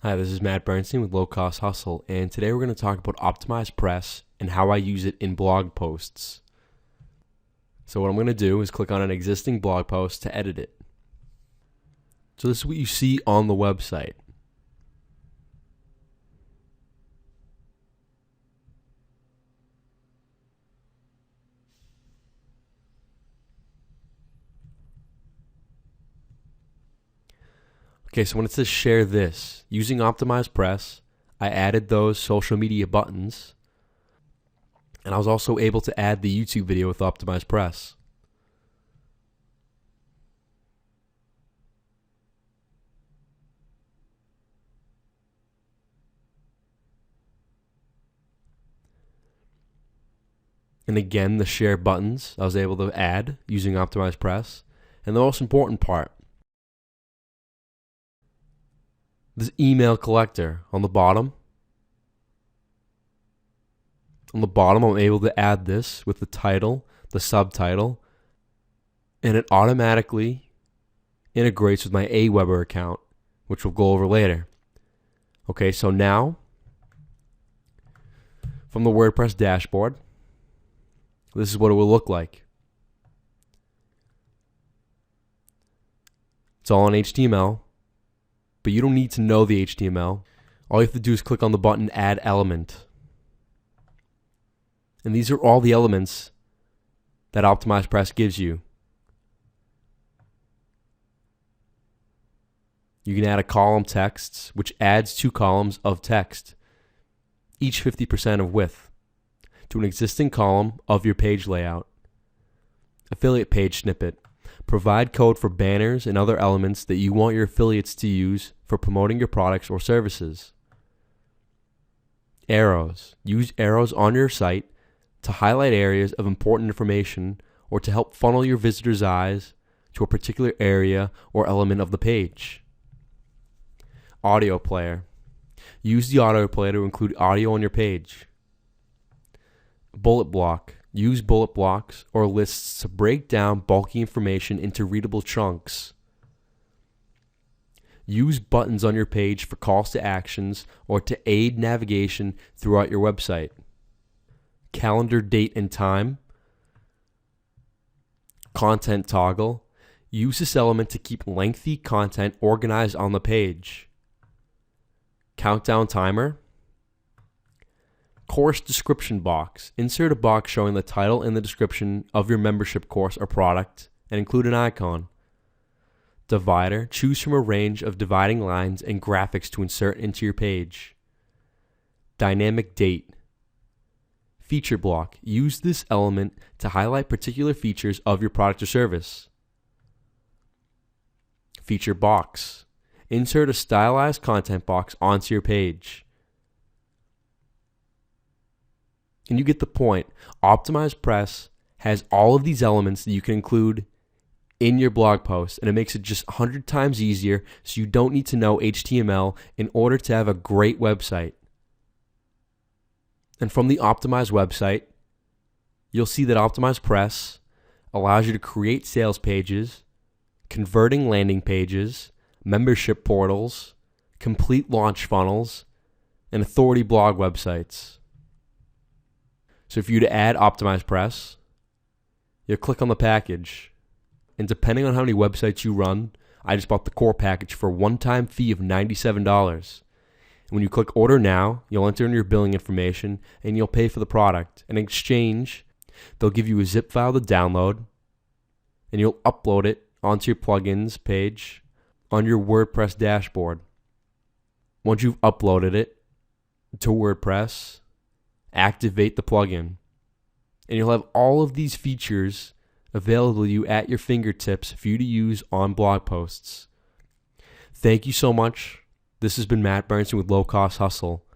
Hi, this is Matt Bernstein with Low Cost Hustle, and today we're going to talk about OptimizePress and how I use it in blog posts. So what I'm going to do is click on an existing blog post to edit it. So this is what you see on the website. Okay, so when it says share this, using OptimizePress, I added those social media buttons, and I was also able to add the YouTube video with OptimizePress. And again, the share buttons I was able to add using OptimizePress. And the most important part, this email collector on the bottom. On the bottom, I'm able to add this with the title, the subtitle, and it automatically integrates with my Aweber account, which we'll go over later. Okay, so now, from the WordPress dashboard, this is what it will look like. It's all in HTML, but you don't need to know the HTML. All you have to do is click on the button Add Element. And these are all the elements that OptimizePress gives you. You can add a column text, which adds 2 columns of text, each 50% of width, to an existing column of your page layout. Affiliate page snippet. Provide code for banners and other elements that you want your affiliates to use for promoting your products or services. Arrows. Use arrows on your site to highlight areas of important information or to help funnel your visitors' eyes to a particular area or element of the page. Audio player. Use the audio player to include audio on your page. Bullet block. Use bullet blocks or lists to break down bulky information into readable chunks. Use buttons on your page for calls to actions or to aid navigation throughout your website. Calendar date and time. Content toggle. Use this element to keep lengthy content organized on the page. Countdown timer. Course description box. Insert a box showing the title and the description of your membership course or product and include an icon. Divider. Choose from a range of dividing lines and graphics to insert into your page. Dynamic date. Feature block. Use this element to highlight particular features of your product or service. Feature box. Insert a stylized content box onto your page. And you get the point. OptimizePress has all of these elements that you can include in your blog post, and it makes it just 100 times easier, so you don't need to know HTML in order to have a great website. And from the Optimize website, you'll see that OptimizePress allows you to create sales pages, converting landing pages, membership portals, complete launch funnels, and authority blog websites. So if you were to add OptimizePress, you'll click on the package. And depending on how many websites you run, I just bought the core package for a one-time fee of $97. And when you click Order Now, you'll enter in your billing information and you'll pay for the product. In exchange, they'll give you a zip file to download and you'll upload it onto your plugins page on your WordPress dashboard. Once you've uploaded it to WordPress, activate the plugin, and you'll have all of these features available to you at your fingertips for you to use on blog posts. Thank you so much. This has been Matt Bernstein with Low Cost Hustle.